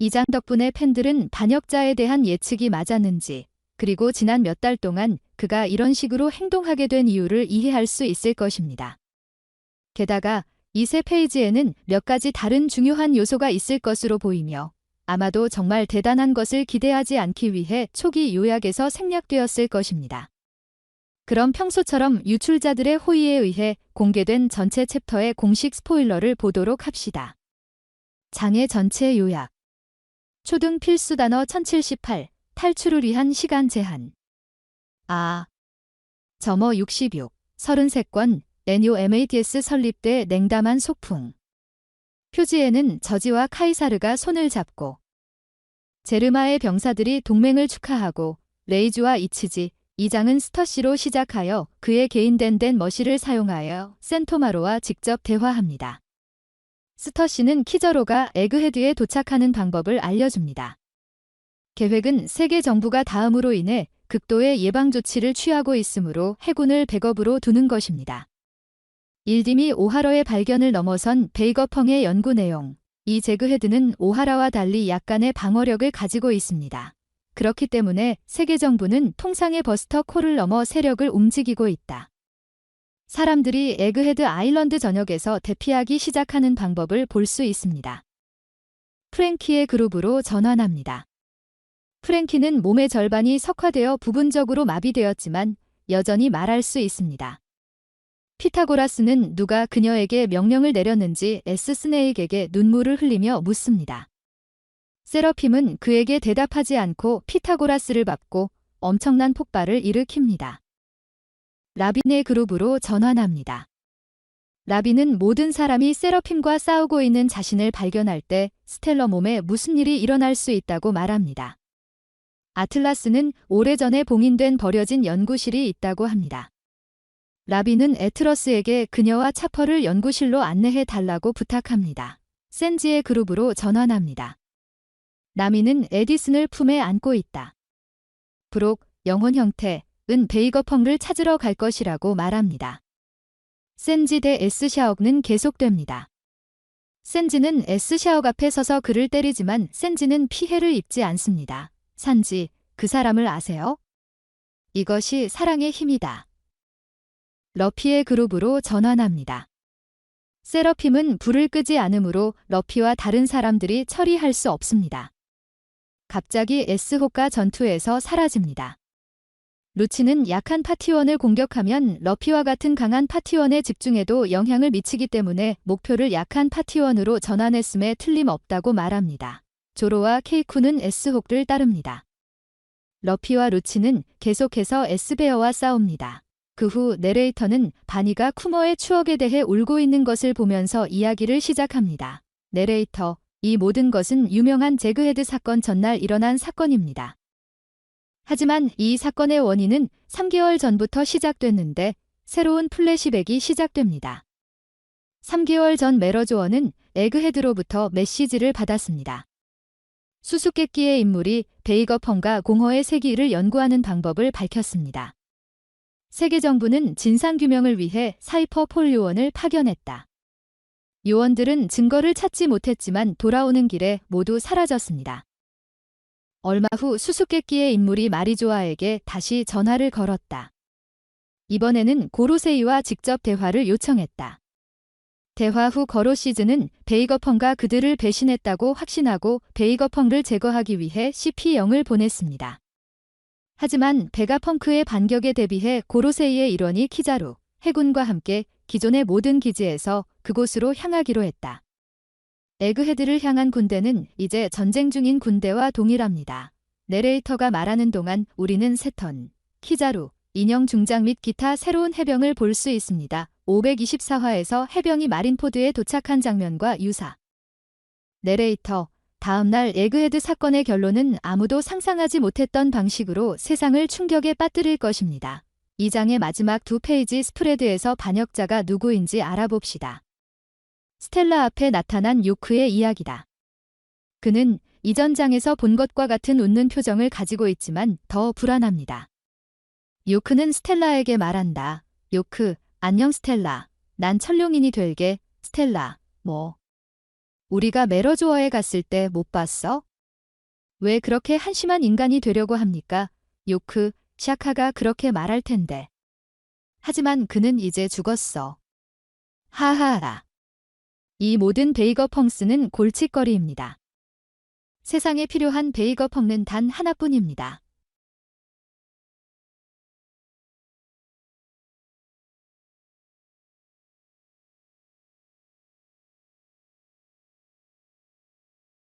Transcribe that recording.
이 장 덕분에 팬들은 반역자에 대한 예측이 맞았는지, 그리고 지난 몇 달 동안 그가 이런 식으로 행동하게 된 이유를 이해할 수 있을 것입니다. 게다가 이 세 페이지에는 몇 가지 다른 중요한 요소가 있을 것으로 보이며 아마도 정말 대단한 것을 기대하지 않기 위해 초기 요약에서 생략되었을 것입니다. 그럼 평소처럼 유출자들의 호의에 의해 공개된 전체 챕터의 공식 스포일러를 보도록 합시다. 장의 전체 요약. 초등 필수 단어 1078, 탈출을 위한 시간 제한. 점어 66, 33건, 레뇨 MATS 설립 때 냉담한 소풍. 표지에는 저지와 카이사르가 손을 잡고 제르마의 병사들이 동맹을 축하하고 레이주와 이치지, 이 장은 스터시로 시작하여 그의 개인된 머시를 사용하여 센토마로와 직접 대화합니다. 스터시는 키저로가 에그헤드에 도착하는 방법을 알려줍니다. 계획은 세계 정부가 다음으로 인해 극도의 예방 조치를 취하고 있으므로 해군을 백업으로 두는 것입니다. 일dim이 오하러의 발견을 넘어선 베이거펑의 연구 내용. 이 제그헤드는 오하라와 달리 약간의 방어력을 가지고 있습니다. 그렇기 때문에 세계 정부는 통상의 버스터 콜을 넘어 세력을 움직이고 있다. 사람들이 에그헤드 아일랜드 전역에서 대피하기 시작하는 방법을 볼 수 있습니다. 프랭키의 그룹으로 전환합니다. 프랭키는 몸의 절반이 석화되어 부분적으로 마비되었지만 여전히 말할 수 있습니다. 피타고라스는 누가 그녀에게 명령을 내렸는지 스네익에게 눈물을 흘리며 묻습니다. 세러핌은 그에게 대답하지 않고 피타고라스를 밟고 엄청난 폭발을 일으킵니다. 라빈의 그룹으로 전환합니다. 라빈은 모든 사람이 세러핌과 싸우고 있는 자신을 발견할 때 스텔러 몸에 무슨 일이 일어날 수 있다고 말합니다. 아틀라스는 오래전에 봉인된 버려진 연구실이 있다고 합니다. 라빈은 에트러스에게 그녀와 차퍼를 연구실로 안내해 달라고 부탁합니다. 센지의 그룹으로 전환합니다. 나미는 에디슨을 품에 안고 있다. 브록, 영혼 형태은 베이거펑을 찾으러 갈 것이라고 말합니다. 센지 대 에스샤옥는 계속됩니다. 센지는 에스샤옥 앞에 서서 그를 때리지만 센지는 피해를 입지 않습니다. 산지, 그 사람을 아세요? 이것이 사랑의 힘이다. 러피의 그룹으로 전환합니다. 세러핌은 불을 끄지 않으므로 러피와 다른 사람들이 처리할 수 없습니다. 갑자기 에스호가 전투에서 사라집니다. 루치는 약한 파티원을 공격하면 러피와 같은 강한 파티원에 집중해도 영향을 미치기 때문에 목표를 약한 파티원으로 전환했음에 틀림없다고 말합니다. 조로와 케이쿠는 에스호를 따릅니다. 러피와 루치는 계속해서 에스베어와 싸웁니다. 그 후 내레이터는 바니가 쿠머의 추억에 대해 울고 있는 것을 보면서 이야기를 시작합니다. 내레이터, 이 모든 것은 유명한 제그헤드 사건 전날 일어난 사건입니다. 하지만 이 사건의 원인은 3개월 전부터 시작됐는데 새로운 플래시백이 시작됩니다. 3개월 전 메러조어는 에그헤드로부터 메시지를 받았습니다. 수수께끼의 인물이 베이거펑과 공허의 세기를 연구하는 방법을 밝혔습니다. 세계 정부는 진상규명을 위해 사이퍼 폴 요원을 파견했다. 요원들은 증거를 찾지 못했지만 돌아오는 길에 모두 사라졌습니다. 얼마 후 수수께끼의 인물이 마리조아에게 다시 전화를 걸었다. 이번에는 고로세이와 직접 대화를 요청했다. 대화 후 거로시즈는 베이거펑과 그들을 배신했다고 확신하고 베이거펑을 제거하기 위해 CP0을 보냈습니다. 하지만 베가펑크의 반격에 대비해 고로세이의 일원이 키자루, 해군과 함께 기존의 모든 기지에서 그곳으로 향하기로 했다. 에그헤드를 향한 군대는 이제 전쟁 중인 군대와 동일합니다. 내레이터가 말하는 동안 우리는 세턴, 키자루, 인형 중장 및 기타 새로운 해병을 볼 수 있습니다. 524화에서 해병이 마린포드에 도착한 장면과 유사. 내레이터, 다음날 에그헤드 사건의 결론은 아무도 상상하지 못했던 방식으로 세상을 충격에 빠뜨릴 것입니다. 이 장의 마지막 2페이지 스프레드에서 반역자가 누구인지 알아봅시다. 스텔라 앞에 나타난 요크의 이야기다. 그는 이전 장에서 본 것과 같은 웃는 표정을 가지고 있지만 더 불안합니다. 요크는 스텔라에게 말한다. 요크, 안녕 스텔라. 난 천룡인이 될게. 스텔라, 뭐. 우리가 메러조어에 갔을 때 못 봤어? 왜 그렇게 한심한 인간이 되려고 합니까? 요크, 샤카가 그렇게 말할 텐데. 하지만 그는 이제 죽었어. 하하하. 이 모든 베이거 펑스는 골칫거리입니다. 세상에 필요한 베이거 펑는 단 하나뿐입니다.